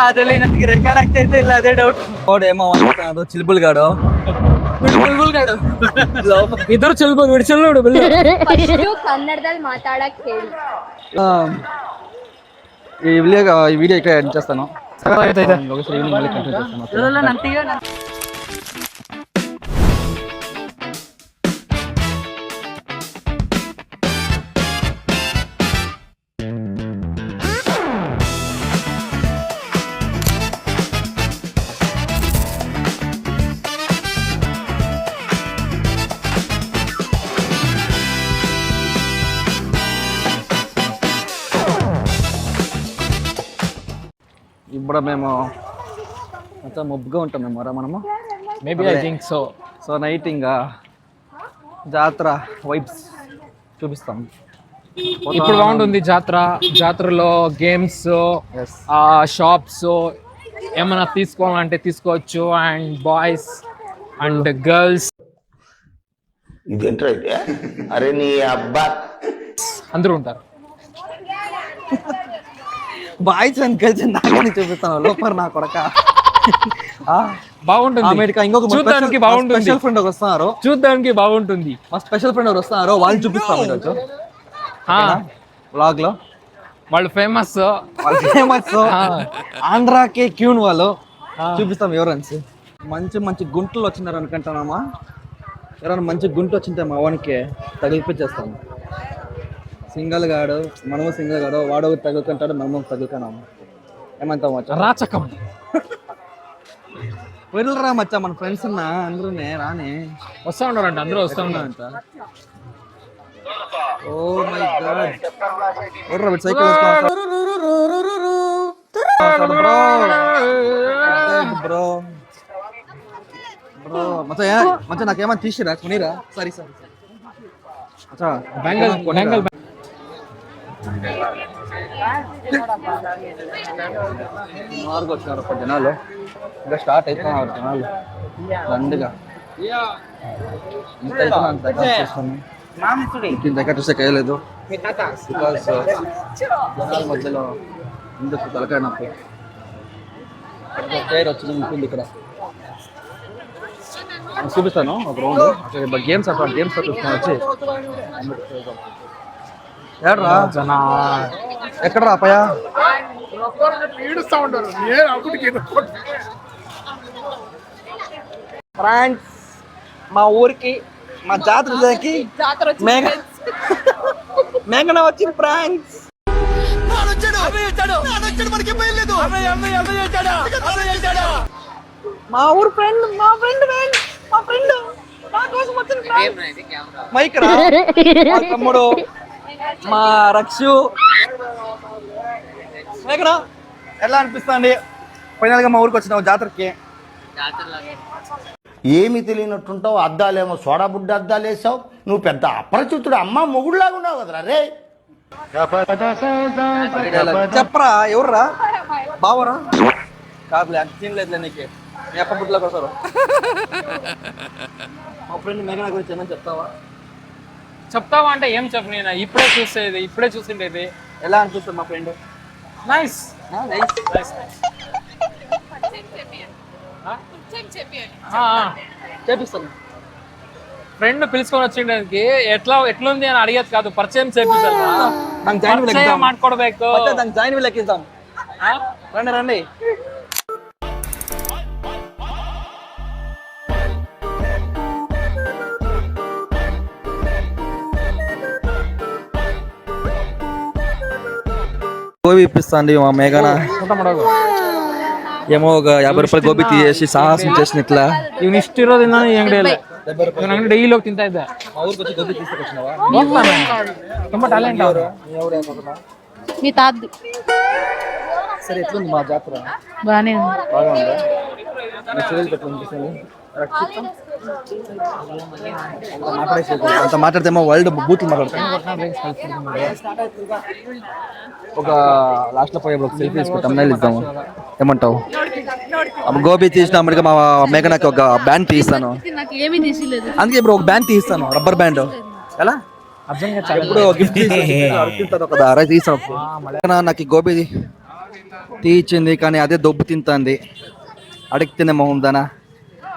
అదే నాకు రికార్డ్ అయితే ఇలా అదే డౌట్. ఏమో అనుకుంటున్నాడు చిలుపులు గాడు ಇದ್ರು ಚಲ್ಬ ಬಿಡಿಸಲ್ ನೋಡು ಕನ್ನಡದಲ್ಲಿ ಮಾತಾಡಕ್ ಹೇಳಿ. ఈ వీడియో ఇక్కడ ఎండ్ చేస్తాను. ఈవినింగ్ మళ్ళీ కంటిన్యూ చేస్తాను. ఇప్పుడు మేము మొత్తం ముబ్బుగా ఉంటాం మేము మనము maybe I think so. So night ఇంకా జాతర వైబ్స్ చూపిస్తాం. ఇప్పుడు బాగుంటుంది జాతరలో గేమ్స్, షాప్స్ ఏమైనా తీసుకోవాలంటే తీసుకోవచ్చు. అండ్ బాయ్స్ అండ్ గర్ల్స్ ఇదేంటైతే అరే నీ అబ్బా అందరూ ఉంటారు. బాయ్స్ అని కలిసి నాకు చూపిస్తాను లోపల నా కొడక బాగుంటుంది. చూడడానికి బాగుంటుంది. స్పెషల్ ఫ్రెండ్ ఒకరు వస్తున్నారు, చూడడానికి బాగుంటుంది. మా స్పెషల్ ఫ్రెండ్ ఒకరు వస్తున్నారు, వాళ్ళు చూపిస్తాం ఈరోజు వ్లాగ్ లో. వాళ్ళు ఫేమస్ ఆంధ్రాకే క్యూన్ వాళ్ళు చూపిస్తాం. ఎవరన్స్ మంచి మంచి గుంటలు వచ్చినారు అనుకుంటున్నామా? ఎవరైనా మంచి గుంట వచ్చింటే మా వానికి తగిలిపించేస్తాము. సింగల్ గాడు మనము సింగల్ గాడు వాడు తగులుకుంటాడు, మనము తగులుకున్నాము. ఏమంటావు మచ్చా? రాచకం వెళ్ళరా మచ్చా, మన ఫ్రెండ్స్ ఉన్నా అందరూ రాని వస్తా ఉన్నారంట, అందరూ వస్తా ఉన్నారంట. ఓ మై గాడ్, ఎవరు సైకిల్ బ్రో బ్రో మచ్చా నాకేమన్నా తీసిరా కొనిరా? సారీ సారీ మచ్చా బెంగల్ మార్గం వచ్చినారు జనాలు, ఇంకా స్టార్ట్ అవుతున్నారు జనాలు దండుగా. ఇంత అయితే నాకు దగ్గర చూస్తాను, ఇంత దగ్గర చూస్తే కయ్యలేదు. బికాస్ జనాల మధ్యలో ఎందుకు తలకాయ నొప్పి. పేరు వచ్చి ఉంటుంది ఇక్కడ చూపిస్తాను ఒక రౌండ్. గేమ్స్ అక్కడ గేమ్స్ చూస్తాను వచ్చి. ఏడ్రా జనా ఎక్కడ రా పయా? ఫ్రాన్స్ మా ఊరికి మా జాతరకి మేఘన వచ్చింది. ఫ్రాన్స్ మా ఊరు ఫ్రెండ్ మా ఫ్రెండ్ మా ఫ్రెండ్ నా కోసం వచ్చింది. మైక్ రా తమ్ముడు మా రక్షు. మేఘన ఎలా అనిపిస్తుంది ఫైనల్ గా మా ఊరికి వచ్చినావు జాతరకి? ఏమి తెలియనట్టుంటావు, అద్దాలేమో సోడా బుడ్డ అద్దాలు వేసావు, నువ్వు పెద్ద అపరిచితుడు అమ్మ మొగుడులాగా ఉన్నావు కదరా రే. చెప్పరా ఎవర్రా? బావరా? కాదులే అంత సీన్ లేదులే నీకు, మీ అప్ప బుడ్లోకి వస్తారు. మా ఫ్రెండ్ మేఘన గురించి ఏమని చెప్తావా అంటే ఏం చెప్పు, నేను ఇప్పుడే చూసిండేది. ఎలా అనిపిస్తుంది మా ఫ్రెండ్? నైస్ చేపిస్తాను. ఫ్రెండ్ పిలుచుకొని వచ్చిండేది ఎట్లుంది అని అడిగేది కాదు, పరిచయం చేపించాలి, మాట్లాడಬೇಕು. జాయిన్ లెక్కిద్దాం. రండి రండి. గోబీ ఇప్పిస్తాండి మా మేఘన. ఏమో ఒక 50 రూపాయలు ಗೋಬಿ తీసి సాహసం చేసిన ఇట్లా ಇವ್ನು ಇಷ್ಟಿರೋದು ಅಂಗಡಿ ಡೈಲಿ ಹೋಗಿ ತಿಂತಾ ಇದ್ದೆ. మా ఊరికి వచ్చి ಗೋಬಿ తీసుకొచ్చినావా? ತುಂಬಾ ಟಾಲೆಂಟ್ ಅವರು. మీ తాద్దు. సరే ఎట్లుంది మా జాతర? బాగానే ఉంది. బాగా ఉందా? మీ చెల్లెలు పెట్టింది అంత మాట్లాడితేమో వరల్డ్ బూతులు మాట్లాడతాం. ఒక లాస్ట్ లో పోయే ఒక సెల్ఫీ తీసుకుంటాం, తమ్నైల్ ఇద్దాము. ఏమంటావు? గోబీ తీసిన అమ్మడిగా మా మేఘనాకి ఒక బ్యాండ్ తీస్తాను. అందుకే ఇప్పుడు ఒక బ్యాండ్ తీస్తాను, రబ్బర్ బ్యాండ్. ఎలా ఎప్పుడు గిఫ్ట్ తీస్తాను, నాకు గోబీ తీయించింది కానీ అదే దొబ్బు తింటుంది. అడిగితేనే మొహం దానా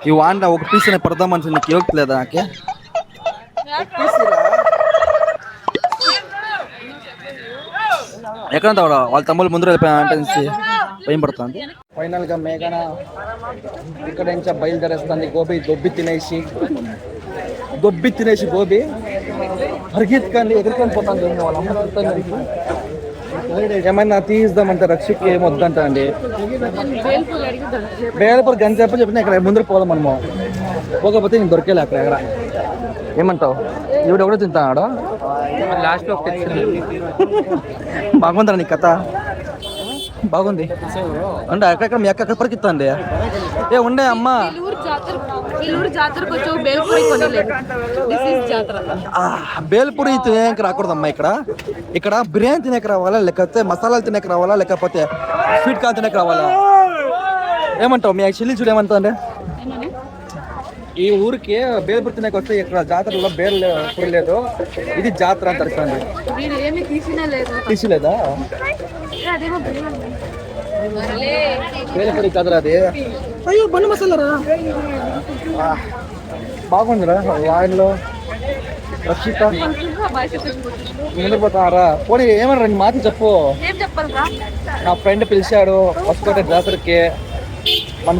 ఈ వాండ ఒక పీస్ పడదాం మనిషి నీకు ఇవ్వట్లేదా నాకే ఎక్కడ వాళ్ళ తమ్ముళ్ళు ముందు వెళ్ళిపోయానంటే భయం పడుతుంది. ఫైనల్గా మేఘన ఇక్కడ నుంచి బయలుదేరేస్తుంది. గోబీ దొబ్బి తినేసి గోబీ పరిగెత్తుకండి ఎదుర్కొని పోతుంది. వాళ్ళ అమ్మ తిరుగుతుంది. ఏమైనా తీయిద్దామంటే రక్షకి ఏం వద్దంట అండి. బేలపూర్ గంట చెప్పిన ఇక్కడ ముందర పోదాం మనము. పోకపోతే నేను దొరికేలే అక్కడ ఎక్కడ. ఏమంటావు? ఇవిడ ఎవడో తింటాడు లాస్ట్ లో బాగుందా నీ కథ? బాగుంది అంటే అక్కడెక్కడ మీ అక్క పరిగెత్తండి. ఏ ఉండే అమ్మా బేల్పూరి తినేకి రాకూడదమ్మా. ఇక్కడ బిర్యానీ తినేకి రావాలా, లేకపోతే మసాలాలు తినేకి రావాలా, లేకపోతే స్వీట్ కార్న్ తినేకి రావాలా? ఏమంటావు? మీ చెల్లి చూడు ఏమంటా అంటే ఈ ఊరికి బేల్పూరి తినేకి వస్తే ఇక్కడ జాతరలో బేల్పూరి లేదు, ఇది జాతర అని తెలుస్తుంది. తీసిలేదా బేల్పూరి కదరా అది? అయ్యో బండి మసాలారా బాగుందిరా. వాయిన్లో రక్షిత ముందుకుపోతారా? పోనీ ఏమన్నా నీ మాట చెప్పు. నా ఫ్రెండ్ పిలిచాడు వస్తుంటే జాతరకి. మన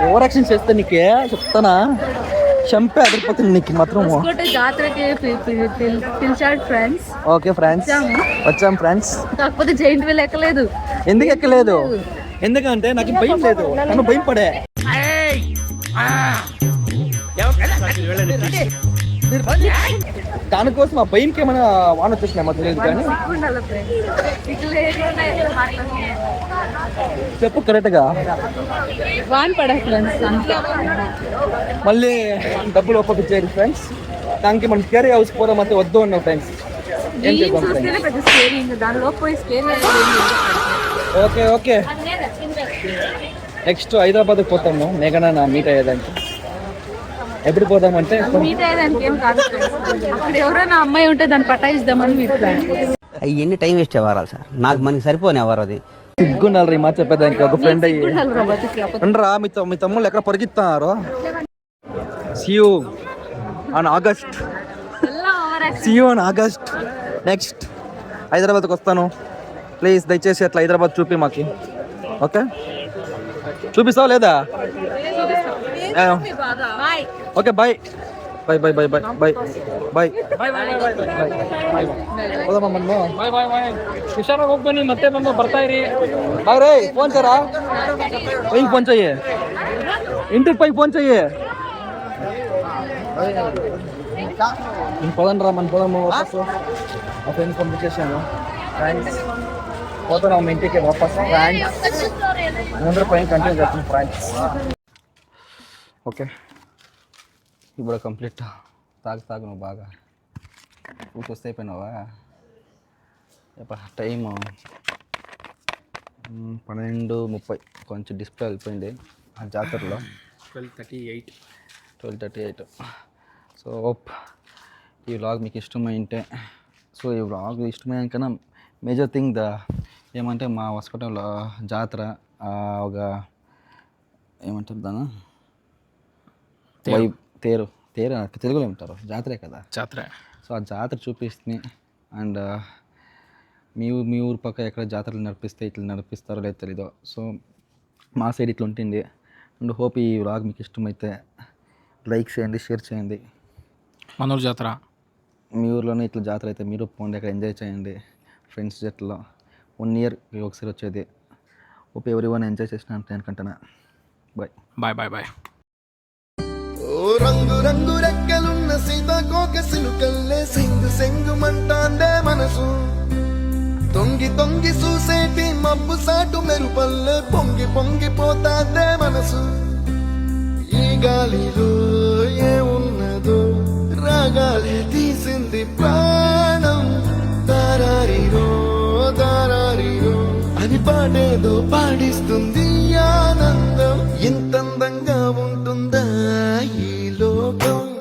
ఓవర్ యాక్షన్ చేస్తే నీకే చెప్తానా చంపే అదిరిపోతుంది నీకు మాత్రం. జాతరకి పిలిచాడు ఫ్రెండ్స్. ఓకే ఫ్రెండ్స్ వచ్చాం ఫ్రెండ్స్. కాకపోతే జైంట్ వీల్ ఎక్కలేదు. ఎందుకు ఎక్కలేదు? ఎందుకంటే నాకు భయం లేదు, నన్ను భయం పడే. దానికోసం ఆ భయంకి ఏమైనా వాన వచ్చేసినా తెలియదు కానీ చెప్పు కరెక్ట్గా. వాన్ పడే ఫ్రెండ్స్ మళ్ళీ డబ్బులు ఒప్పించారు ఫ్రెండ్స్. దానికి మనం స్కేరీ హౌస్ పోదాం అంతే వద్దు అన్నావు ఫ్రెండ్స్. ఏం చేద్దాం friends? Okay okay next Hyderabad పోతాము మేఘనా నా మీట్ అయ్యేదానికి. ఎప్పుడు పోదామంటే మీట్ అయ్యేదానికి ఏం కాదు, అక్కడ ఎవరైనా అమ్మాయి ఉంటే దాన్ని పటాయిద్దామని మీరు ప్లాన్. ఎన్ని టైం వేస్ట్ అవ్వాలి సార్, నాకు మనకి సరిపోని ఎవరు అది సిగ్గున్నారు ఈ మాట చెప్పేదానికి. ఒక ఫ్రెండ్ అయ్యి రా మీ తమ్ముళ్ళు ఎక్కడ పరిగెత్తున్నారు. సియూ ఆన్ ఆగస్ట్ నెక్స్ట్ హైదరాబాద్కి వస్తాను. ప్లీజ్ దయచేసి అట్లా హైదరాబాద్ చూపి మాకి. ఓకే చూపిస్తావా లేదా? Okay bye bye bye bye bye bye bye ಹೋದಮ್ಮ ಮಣ್ಣು ಬಾಯ್ ಬಾಯ್ ಬಾಯ್ ಹುಷಾರಾಗಿ ಹೋಗಿ ಬನ್ನಿ, ಮತ್ತೆ ಬಂದು ಬರ್ತಾ ಇರಿ. ಬಾಯ್ ರೇ ಫೋನ್ ಸರಾ ಪೈಗೆ ಫೋನ್ चाहिए ఇంటికి పై ఫోన్ చెయ్యి. నేను పోదాను మన పోదాము వాపసు. మా ఫ్రెండ్స్ పంపించేసాను ఫ్రెండ్స్. పోతున్నాం మా ఇంటికి వాపస్ ఫ్రెండ్స్. అందరూ పైన కంటిన్యూ చేస్తాం ఫ్రెండ్స్. ఓకే ఇప్పుడు కంప్లీట్ తాగు నువ్వు బాగా చూసి అయిపోయినావా? టైము 12:30. కొంచెం డిస్ప్లే వెళ్ళిపోయింది ఆ జాతరలో. 12:38. సో ఈ వ్లాగ్ మీకు ఇష్టమైంటే, సో ఈ వ్లాగ్ ఇష్టమైన కన్నా మేజర్ థింగ్ ఏమంటే మా హాస్పిటల్లో జాతర ఒక ఏమంటారు దాని తేరు తెలుగులో ఏమంటారు? జాతరే కదా, జాతర. సో ఆ జాతర చూపిస్తుంది. అండ్ మీ ఊరు పక్క ఎక్కడ జాతరలు నడిపిస్తే ఇట్లా నడిపిస్తారో లేదో తెలీదు. సో మా సైడ్ ఇట్లా ఉంటుంది. అండ్ హోప్ ఈ వ్లాగ్ మీకు ఇష్టమైతే లైక్ చేయండి, షేర్ చేయండి. మన ఊరు జాతర మీ ఊర్లోనే ఇట్లా జాతర అయితే మీరు పోండి, అక్కడ ఎంజాయ్ చేయండి ఫ్రెండ్స్ జట్లో. 1 year ఒకసారి వచ్చేది. హోప్ ఎవరి ఎంజాయ్ చేసిన అనుకుంటున్నా. Bye bye bye bye. ఓ రంగు రంగు రెక్కలున్న సీతాకోక సిలుకల్లే సింగు సెంగు మంటాందే మనసు. తొంగి తొంగి చూసేటి మబ్బు సాటు మెరుపల్లే పొంగి పొంగి పోతాందే మనసు. ఈ గాలిలో ఏ ఉన్నదో రాగాలే తీసింది ప్రాణం. దారారిరో దారారిరో అని పాడేదో పాడిస్తుంది ఆనందం. ఇంతందంగా ఉంటుందా లోకం